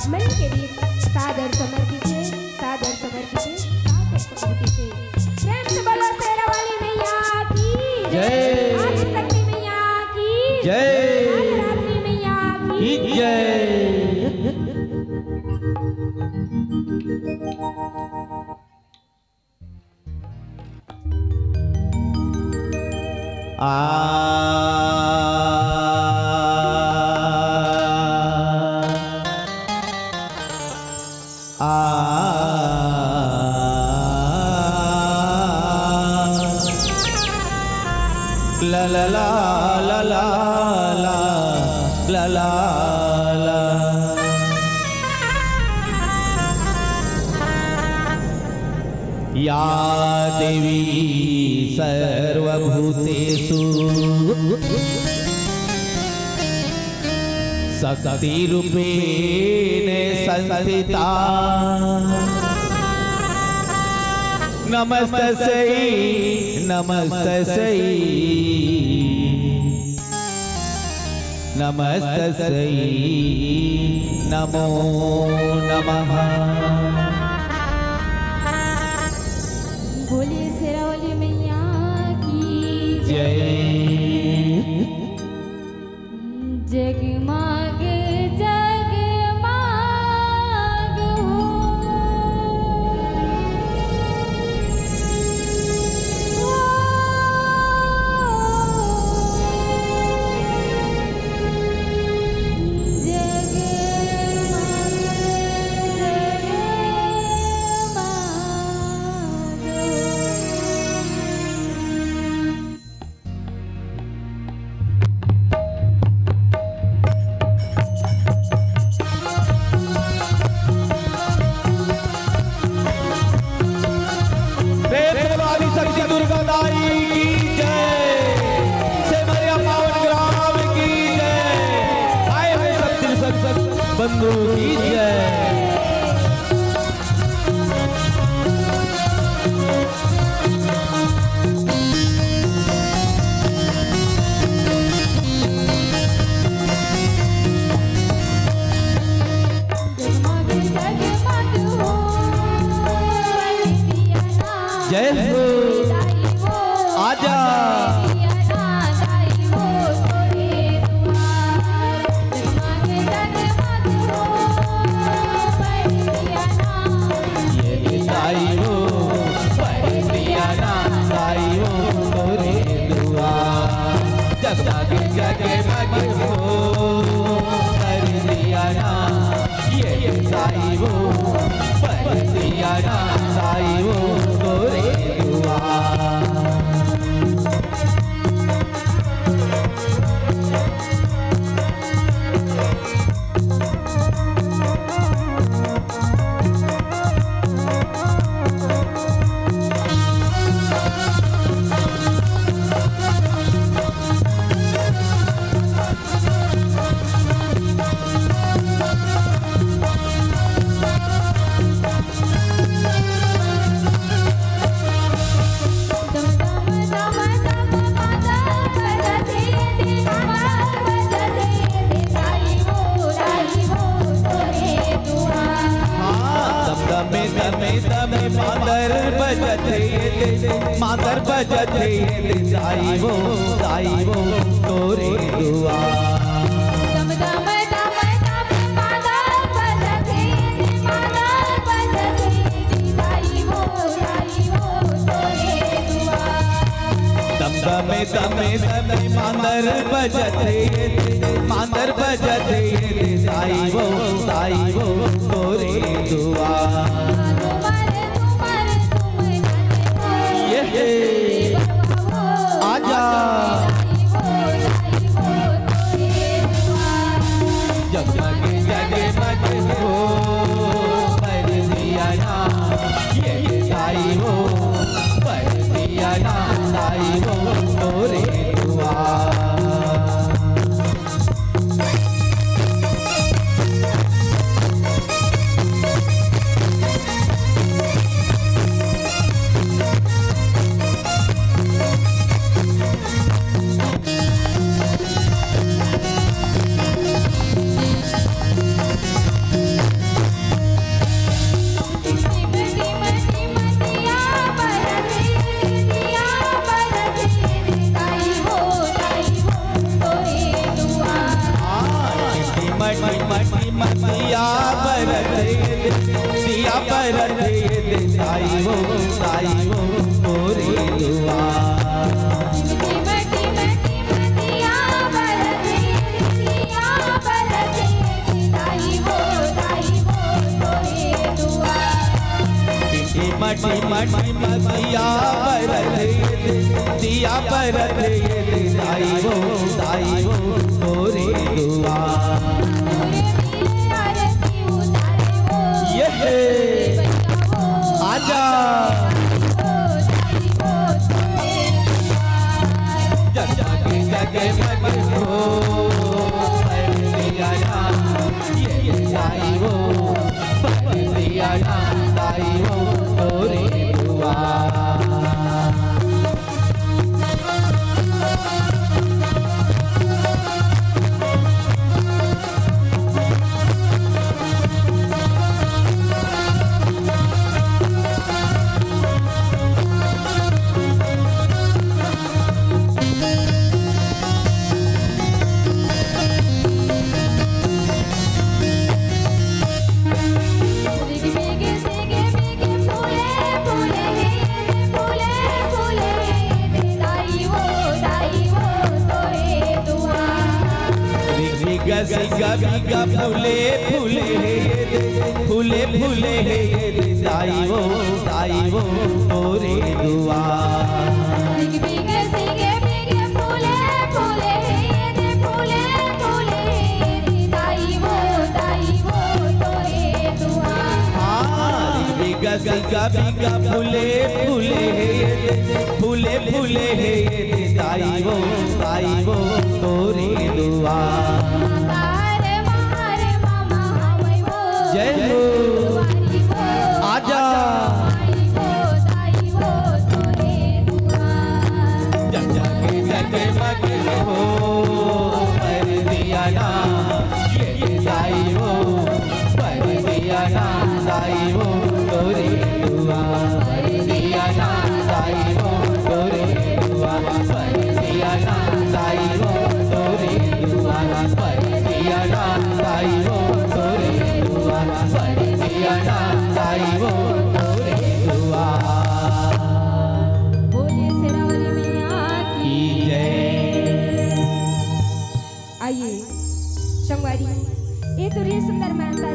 बाबमन के लिए सादर समर्पित है, सादर समर्पित है, सादर समर्पित है। प्रेम से बोलो शेरा वाली मैया की जय, आदिशक्ति मैया की जय, रात्रि मैया की जय। La la la la la la la la la या देवी सर्वभूतेषु शक्तिरूपेण संस्थिता नमस्तस्यै नमस्तस्यै नमस्तस्यै नमो नमः। बोलिए शेरा वाली मैया की जय। जगमग जगमग बंधु की जय। जय हो आजा मादर बजते साई वो तोरे दुआ। दम दम दम दम मादर बजते साई वो तोरे दुआ। दम दम दम मादर बजते साई वो तोरे दुआ। आजा जगमग जगमग हो पर दिया ना ये साई हो पर दिया ना साई हो तोरे दुआ। मटी मटी मतिया बरत दिया बरत साई वो मोरी दुआ मटी मटी मतिया बरत दिया बरत साई वो तोरे दुआ मटी मटी मतिया बरत दिया बरत साई वो मोरी दुआ आजा जगे जगे मगे हो दिया ये साई वो दिया साई वो तोरे दुआ गसिगा बिगा फूले फूले फूले फूले साई वो तोरे दुआ बिगे सिगे बिगे फूले फूले फूले फूले साई वो तोरे दुआ बिगा सिगा बिगा फूले फूले फूले फूले साई वो तोरे दुआ जय हो आजा जगे जगे मगे हो पर दिया ना ये साई वो पर दिया ना साई वो तोरे दुआ पर दिया ना साई वो तोरे दुआ पर दिया ना साई वो तोरे दुआ पर दिया ना साई वो तोरे बोलिए शेरावाली मैया की जय। आइए संगवारी ये तो रे सुंदर मानता